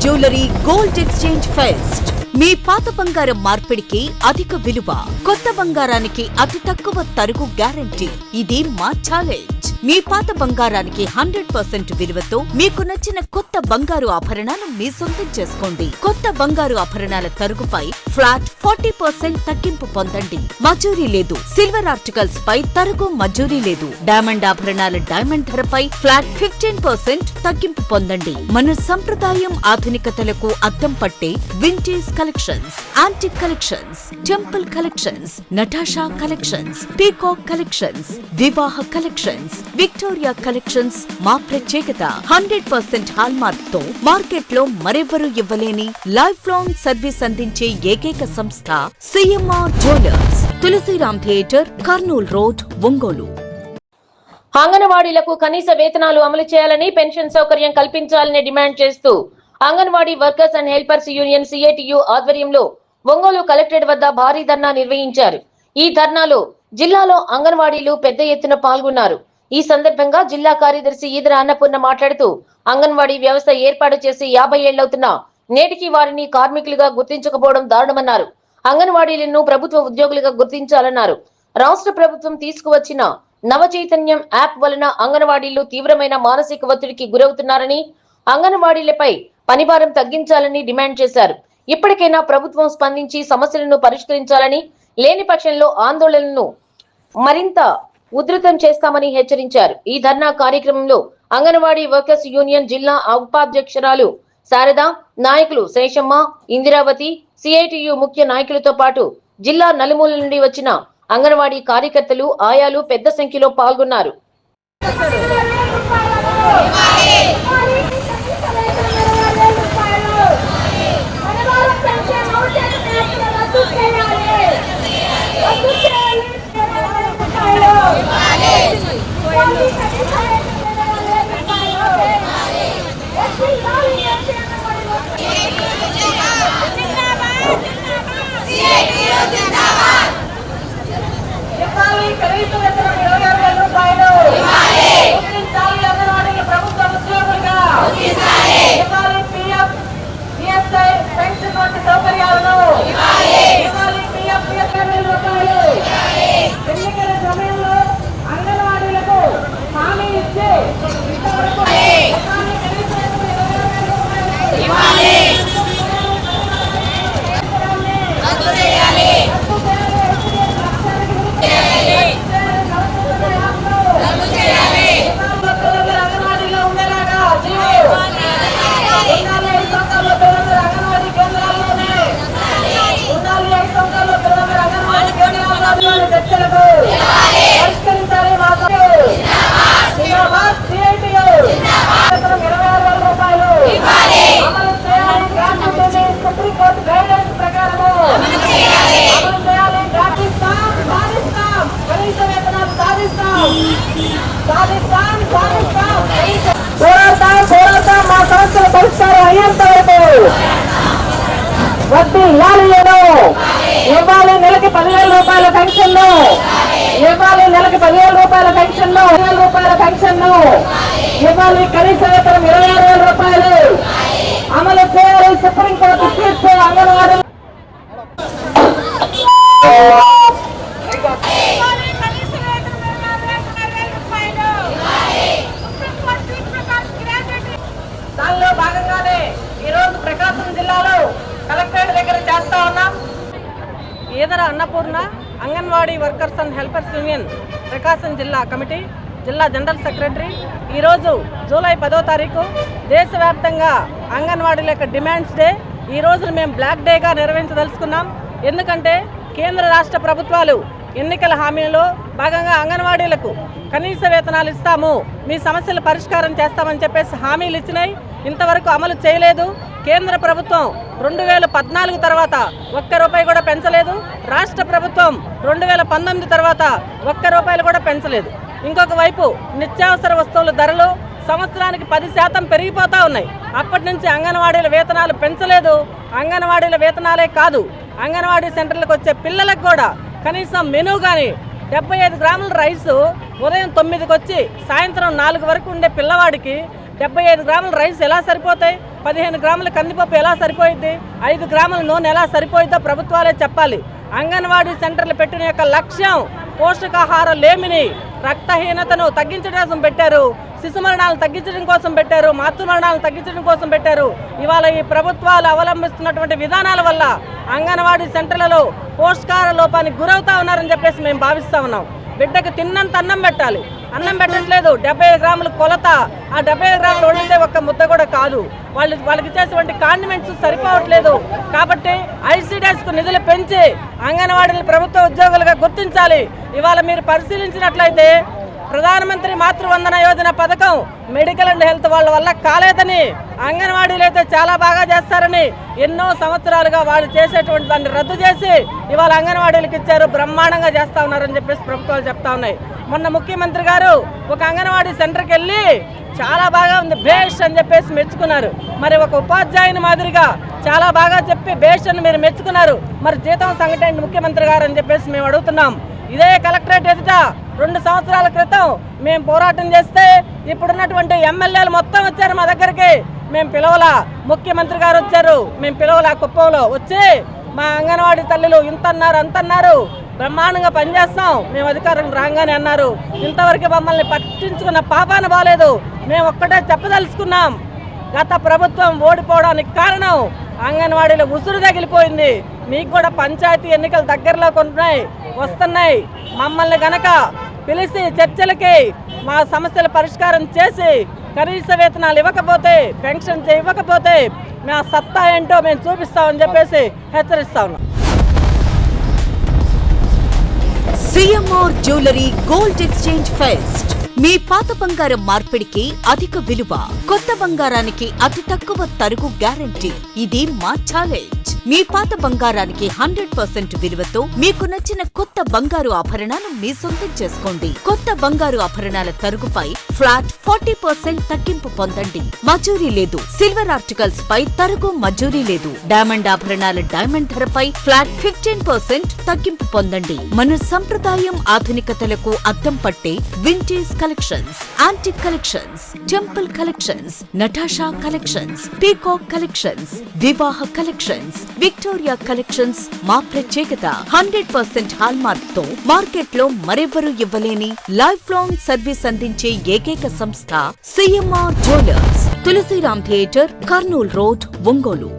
Jewellery gold exchange fest మీ పాత బంగారం మార్పిడికి అధిక విలువ, కొత్త బంగారానికి అతి తక్కువ తరుగు గ్యారంటీ. ఇది మా ఛాలెంజ్. మీ పాత బంగారానికి 100% విలువతో మీకు నచ్చిన కొత్త బంగారు ఆభరణాలు మీ సొంతం చేసుకోండి. కొత్త బంగారు ఆభరణాల తరుగుపై ఫ్లాట్ 40% తగ్గింపు పొందండి. మజూరీ లేదు. సిల్వర్ ఆర్టికల్స్ పై తరుగు మజూరీ లేదు. డైమండ్ ఆభరణాల డైమండ్ ధరపై ఫ్లాట్ 15% తగ్గింపు పొందండి. మన సంప్రదాయం ఆధునికతలకు అద్దం పట్టే vintage collections, antique collections, temple collections, Natasha collections, peacock collections, వివాహ కలెక్షన్స్, విక్టోరియా కలెక్షన్స్ మా ప్రత్యేకత. 100% హాల్మార్క్ తో మార్కెట్ లో మరెవరూ ఇవ్వలేని లైఫ్ లాంగ్ సర్వీస్ అందించే ఏకైక సంస్థ CMR jewellers, Tulasiram theatre, Kurnool road, Ongole. అంగన్వాడీలకు కనీస వేతనాలు అమలు చేయాలని, పెన్షన్ సౌకర్యం కల్పించాలని డిమాండ్ చేస్తూ anganwadi workers and helpers union CITU ఆధ్వర్యంలో ఒంగోలు కలెక్టరేట్ వద్ద భారీ ధర్నా నిర్వహించారు. ఈ ధర్నాలో జిల్లాలో అంగన్వాడీలు పెద్ద ఎత్తున పాల్గొన్నారు. ఈ సందర్భంగా జిల్లా కార్యదర్శి ఈదర అన్నపూర్ణ మాట్లాడుతూ అంగన్వాడీ వ్యవస్థ ఏర్పాటు చేసి 50 ఏళ్లవుతున్నా నేటికి వారిని కార్మికులుగా గుర్తించకపోవడం దారుణమన్నారు. అంగన్వాడీలను ప్రభుత్వ ఉద్యోగులుగా గుర్తించాలన్నారు. రాష్ట్ర ప్రభుత్వం తీసుకువచ్చిన నవ చైతన్యం యాప్ వలన అంగన్వాడీలు తీవ్రమైన మానసిక ఒత్తిడికి గురవుతున్నారని, అంగన్వాడీలపై పనిభారం తగ్గించాలని డిమాండ్ చేశారు. ఇప్పటికైనా ప్రభుత్వం స్పందించి సమస్యలను పరిష్కరించాలని, లేని పక్షంలో ఆందోళనలను మరింత ఉధృతం చేస్తామని హెచ్చరించారు. ఈ ధర్నా కార్యక్రమంలో అంగన్వాడీ వర్కర్స్ యూనియన్ జిల్లా ఉపాధ్యక్షురాలు శారద, నాయకులు శేషమ్మ, ఇందిరావతి, సిఐటియు ముఖ్య నాయకులతో పాటు జిల్లా నలుమూల నుండి వచ్చిన అంగన్వాడీ కార్యకర్తలు, ఆయాలు పెద్ద సంఖ్యలో పాల్గొన్నారు. మా సమస్యల పరిష్కారం అయ్యేంత వరకు వడ్డీ ఇవ్వాలి. నెలకి 10,000 రూపాయల పెన్షన్, ఇవ్వాలి. నెలకి 10,000 రూపాయల పెన్షన్, 10,000 రూపాయల పెన్షన్ ఇవ్వాలి. కనీస వేతనం 26,000 రూపాయలు అమలు చేయాలి. సుప్రీంకోర్టు తీర్పు అంగన్వాడీ దానిలో భాగంగానే ఈరోజు ప్రకాశం జిల్లాలో కలెక్టరేట్ దగ్గర చేస్తా ఉన్నాం. Edara Annapurna anganwadi workers and helpers union Prakasam జిల్లా కమిటీ, జిల్లా జనరల్ సెక్రటరీ. ఈరోజు జూలై 10వ తారీఖు దేశవ్యాప్తంగా అంగన్వాడీల యొక్క డిమాండ్స్ డే. ఈ రోజును మేము బ్లాక్ డేగా నిర్వహించదలుచుకున్నాం. ఎందుకంటే కేంద్ర రాష్ట్ర ప్రభుత్వాలు ఎన్నికల హామీలో భాగంగా అంగన్వాడీలకు కనీస వేతనాలు ఇస్తాము, మీ సమస్యలు పరిష్కారం చేస్తామని చెప్పేసి హామీలు ఇచ్చినాయి. ఇంతవరకు అమలు చేయలేదు. కేంద్ర ప్రభుత్వం 2014 తర్వాత ₹1 కూడా పెంచలేదు. రాష్ట్ర ప్రభుత్వం 2019 తర్వాత ₹1 కూడా పెంచలేదు. ఇంకొక వైపు నిత్యావసర వస్తువుల ధరలు సంవత్సరానికి 10% పెరిగిపోతూ ఉన్నాయి. అప్పటి నుంచి అంగన్వాడీల వేతనాలు పెంచలేదు. అంగన్వాడీల వేతనాలే కాదు, అంగన్వాడీ సెంటర్లకు వచ్చే పిల్లలకు కూడా కనీసం మెనూ కానీ 75 గ్రాముల రైసు ఉదయం 9కి వచ్చి సాయంత్రం 4 వరకు ఉండే పిల్లవాడికి 75 గ్రాముల రైస్ ఎలా సరిపోతాయి? 15 గ్రాముల కందిపప్పు ఎలా సరిపోయిద్ది? 5 గ్రాముల నూనె ఎలా సరిపోయిద్దో ప్రభుత్వాలే చెప్పాలి. అంగన్వాడీ సెంటర్లు పెట్టిన యొక్క లక్ష్యం పోషకాహార లేమిని, రక్తహీనతను తగ్గించడం కోసం పెట్టారు, శిశు మరణాలను తగ్గించడం కోసం పెట్టారు, మాతృ మరణాలను తగ్గించడం కోసం పెట్టారు. ఇవాళ ఈ ప్రభుత్వాలు అవలంబిస్తున్నటువంటి విధానాల వల్ల అంగన్వాడీ సెంటర్లలో పోషకాహార లోపానికి గురవుతా ఉన్నారని చెప్పేసి మేము భావిస్తూ ఉన్నాం. బిడ్డకు తిన్నంత అన్నం పెట్టాలి, అన్నం పెట్టట్లేదు. 75 గ్రాముల కొలత, ఆ 75 గ్రాములు వండితే ఒక్క ముద్ద కూడా కాదు. వాళ్ళకి ఇచ్చేటువంటి కాండిమెంట్స్ సరిపోవట్లేదు. కాబట్టి ఐసీడీఎస్కు నిధులు పెంచి అంగన్వాడీలు ప్రభుత్వ ఉద్యోగులుగా గుర్తించాలి. ఇవాళ మీరు పరిశీలించినట్లయితే ప్రధానమంత్రి మాతృవందన యోజన పథకం మెడికల్ అండ్ హెల్త్ వాళ్ళ వల్ల కాలేదని, అంగన్వాడీలు అయితే చాలా బాగా చేస్తారని ఎన్నో సంవత్సరాలుగా వాళ్ళు చేసేటువంటి దాన్ని రద్దు చేసి ఇవాళ అంగన్వాడీలకు ఇచ్చారు, బ్రహ్మాండంగా చేస్తూ ఉన్నారని చెప్పేసి ప్రభుత్వాలు చెప్తా ఉన్నాయి. మొన్న ముఖ్యమంత్రి గారు ఒక అంగన్వాడీ సెంటర్కి వెళ్ళి చాలా బాగా ఉంది బేష్ అని చెప్పేసి మెచ్చుకున్నారు. మరి ఒక ఉపాధ్యాయుని మాదిరిగా చాలా బాగా చెప్పి బేష్ అని మీరు మెచ్చుకున్నారు. మరి జీతం సంఘటన ముఖ్యమంత్రి గారు అని చెప్పేసి మేము అడుగుతున్నాం. ఇదే కలెక్టరేట్ ఎదుట 2 సంవత్సరాల క్రితం మేము పోరాటం చేస్తే ఇప్పుడున్నటువంటి ఎమ్మెల్యేలు మొత్తం వచ్చారు మా దగ్గరికి. మేము పిలవలా, ముఖ్యమంత్రి గారు వచ్చారు, మేము పిలవలా. కుప్పంలో వచ్చి మా అంగన్వాడీ తల్లులు ఇంతన్నారు అంతన్నారు, బ్రహ్మాండంగా పనిచేస్తాం మేము అధికారం రాగానే అన్నారు. ఇంతవరకు మమ్మల్ని పట్టించుకున్న పాపాన బాలేదు. మేము ఒక్కటే చెప్పదలుచుకున్నాం, గత ప్రభుత్వం ఓడిపోవడానికి కారణం అంగన్వాడీలో ఉసురు తగిలిపోయింది. మీకు కూడా పంచాయతీ ఎన్నికలు దగ్గరలో వస్తున్నాయి. మమ్మల్ని గనక పిలిచి చర్చలకి మా సమస్యల పరిష్కారం చేసి కనీస వేతనాలు ఇవ్వకపోతే, పెన్షన్ ఇవ్వకపోతే మా సత్తా ఏంటో మేము చూపిస్తామని చెప్పేసి హెచ్చరిస్తా ఉన్నాం. CMR jewellery gold exchange fest. మీ పాత బంగారం మార్పిడికి అధిక విలువ, కొత్త బంగారానికి అతి తక్కువ తరుగు గ్యారంటీ. ఇది మా ఛాలెంజ్. మీ పాత బంగారానికి 100% విలువతో మీకు నచ్చిన కొత్త బంగారు ఆభరణాలు మీ సొంతం చేసుకోండి. కొత్త బంగారు ఆభరణాల తరుగుపై ఫ్లాట్ 40% తగ్గింపు పొందండి. మజూరీ లేదు. సిల్వర్ ఆర్టికల్స్ పై తరుగు మజూరీ లేదు. డైమండ్ ఆభరణాల డైమండ్ ధరపై ఫ్లాట్ 15% తగ్గింపు పొందండి. మన సంప్రదాయం ఆధునికతలకు అద్దం పట్టే vintage collections, antique collections, temple collections, Natasha collections, peacock collections, వివాహ కలెక్షన్స్, విక్టోరియా కలెక్షన్స్ మా ప్రత్యేకత. 100% హాల్మార్క్ తో మార్కెట్ లో మరెవరూ ఇవ్వలేని లైఫ్ లాంగ్ సర్వీస్ అందించే ఏకైక సంస్థ CMR jewellers. Tulasiram theatre, Kurnool road, Ongole.